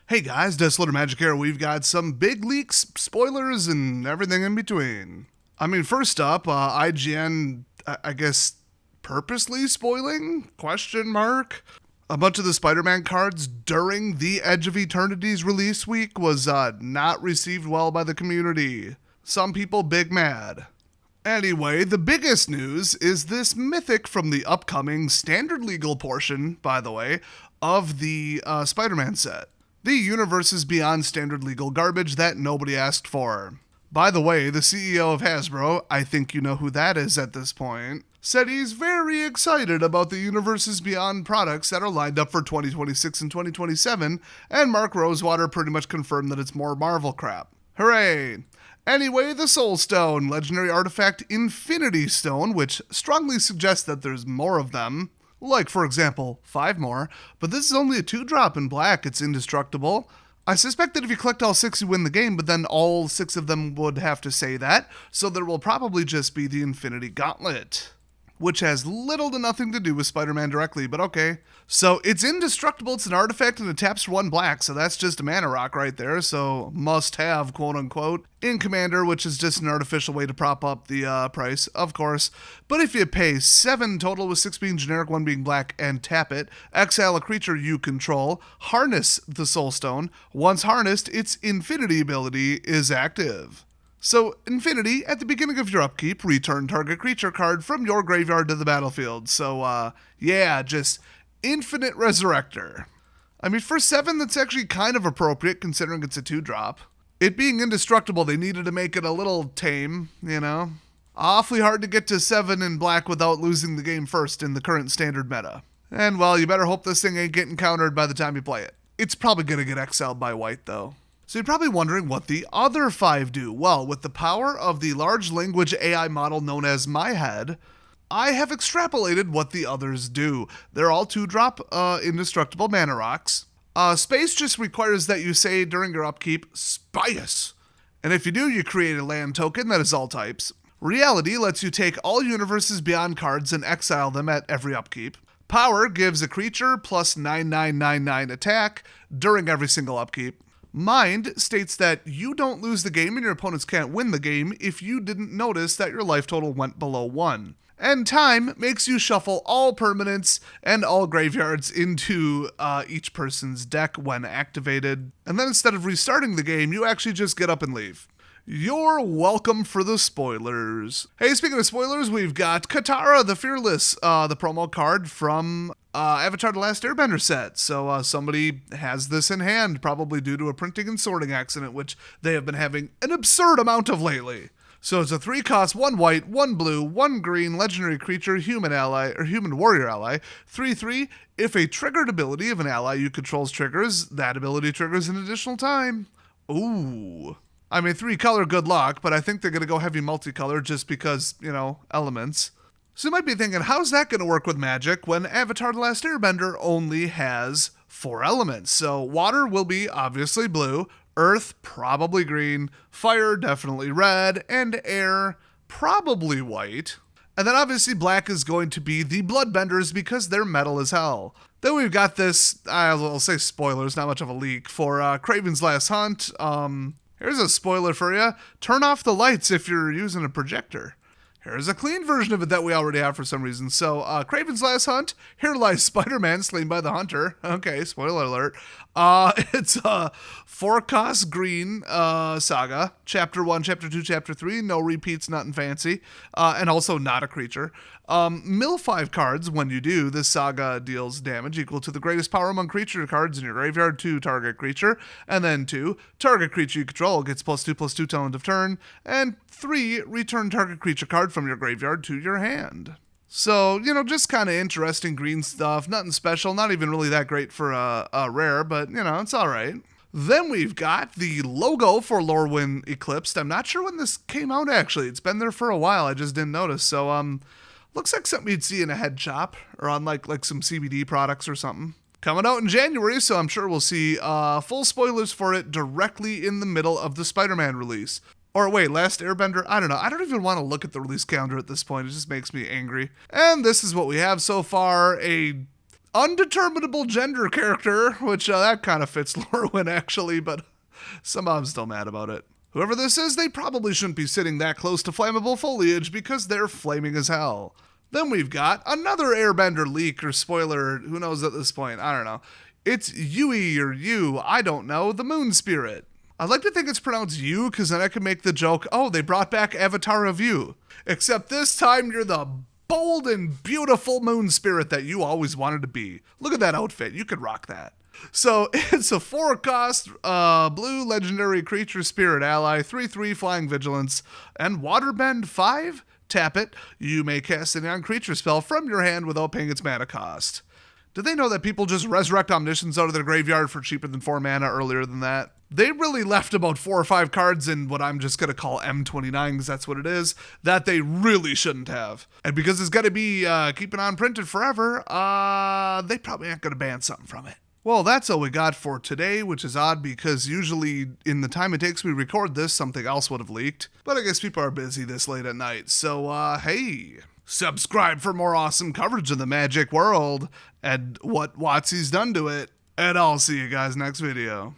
Hey guys, Desolator Magic here. We've got some big leaks, spoilers, and everything in between. First up, IGN, I guess, purposely spoiling? Question mark. A bunch of the Spider-Man cards during the Edge of Eternity's release week was not received well by the community. Some people big mad. Anyway, the biggest news is this mythic from the upcoming standard legal portion, by the way, of the Spider-Man set. The universe is beyond standard legal garbage that nobody asked for. By the way, the CEO of Hasbro, I think you know who that is at this point, said he's very excited about the universes beyond products that are lined up for 2026 and 2027, and Mark Rosewater pretty much confirmed that it's more Marvel crap. Hooray! Anyway, the Soul Stone, legendary artifact Infinity Stone, which strongly suggests that there's more of them. Like, for example, 5 more, but this is only a 2-drop in black, it's indestructible. I suspect that if you collect all 6 you win the game, but then all 6 of them would have to say that, so there will probably just be the Infinity Gauntlet, which has little to nothing to do with Spider-Man directly, but okay. So it's indestructible, it's an artifact, and it taps for 1 black, so that's just a mana rock right there, so must have, quote unquote, in Commander, which is just an artificial way to prop up the price, of course. But if you pay 7 total, with 6 being generic, 1 being black, and tap it, exile a creature you control, harness the Soul Stone. Once harnessed, its Infinity ability is active. So, Infinity, at the beginning of your upkeep, return target creature card from your graveyard to the battlefield. So, yeah, just infinite Resurrector. For 7, that's actually kind of appropriate, considering it's a 2-drop. It being indestructible, they needed to make it a little tame, you know? Awfully hard to get to 7 in black without losing the game first in the current standard meta. And, well, you better hope this thing ain't getting countered by the time you play it. It's probably gonna get exiled by white, though. So you're probably wondering what the other 5 do. Well, with the power of the large language AI model known as MyHead, I have extrapolated what the others do. They're all 2-drop indestructible mana rocks. Space just requires that you say during your upkeep, Spice. And if you do, you create a land token that is all types. Reality lets you take all universes beyond cards and exile them at every upkeep. Power gives a creature plus 9999 attack during every single upkeep. Mind states that you don't lose the game and your opponents can't win the game if you didn't notice that your life total went below 1. And Time makes you shuffle all permanents and all graveyards into each person's deck when activated. And then instead of restarting the game, you actually just get up and leave. You're welcome for the spoilers. Hey, speaking of spoilers, we've got Katara the Fearless, the promo card from Avatar The Last Airbender set. So somebody has this in hand, probably due to a printing and sorting accident, which they have been having an absurd amount of lately. So it's a 3-cost, 1 white, 1 blue, 1 green, legendary creature, human ally, or human warrior ally. 3/3, if a triggered ability of an ally you control's triggers, that ability triggers an additional time. Ooh. 3-color good luck, but I think they're going to go heavy multicolor just because, elements. So you might be thinking, how's that going to work with Magic when Avatar The Last Airbender only has 4 elements? So water will be obviously blue, earth probably green, fire definitely red, and air probably white. And then obviously black is going to be the Bloodbenders because they're metal as hell. Then we've got this, I'll say spoilers, not much of a leak, for Kraven's Last Hunt. Here's a spoiler for you. Turn off the lights if you're using a projector. Here's a clean version of it that we already have for some reason. So, Kraven's Last Hunt, here lies Spider-Man slain by the Hunter. Okay, spoiler alert. It's a 4-cost green saga. Chapter 1, Chapter 2, Chapter 3. No repeats, nothing fancy. And also not a creature. Mill 5 cards. When you do, this saga deals damage equal to the greatest power among creature cards in your graveyard to target creature. And then 2, target creature you control gets +2/+2 till end of turn. And 3, return target creature card from your graveyard to your hand. So, just kind of interesting green stuff. Nothing special, not even really that great for a rare, but, it's alright. Then we've got the logo for Lorwyn Eclipsed. I'm not sure when this came out, actually. It's been there for a while, I just didn't notice. So, looks like something you'd see in a head shop, or on like some CBD products or something. Coming out in January, so I'm sure we'll see full spoilers for it directly in the middle of the Spider-Man release. Or wait, Last Airbender? I don't know. I don't even want to look at the release calendar at this point. It just makes me angry. And this is what we have so far. A undeterminable gender character, which that kind of fits Lorwyn actually, but somehow I'm still mad about it. Whoever this is, they probably shouldn't be sitting that close to flammable foliage because they're flaming as hell. Then we've got another Airbender leak or spoiler, who knows at this point, I don't know. It's Yui or Yu, I don't know, the moon spirit. I'd like to think it's pronounced you because then I can make the joke, oh, they brought back Avatar of You. Except this time you're the bold and beautiful moon spirit that you always wanted to be. Look at that outfit, you could rock that. So it's a 4-cost blue legendary creature spirit ally, 3/3 flying vigilance, and waterbend 5. Tap it. You may cast a non-creature spell from your hand without paying its mana cost. Did they know that people just resurrect omniscience out of their graveyard for cheaper than 4 mana earlier than that? They really left about 4 or 5 cards in what I'm just going to call M29 because that's what it is, that they really shouldn't have. And because it's going to be keeping on printed forever, they probably aren't going to ban something from it. Well, that's all we got for today, which is odd because usually in the time it takes me to record this, something else would have leaked. But I guess people are busy this late at night, so hey, subscribe for more awesome coverage of the Magic world and what WotC's done to it. And I'll see you guys next video.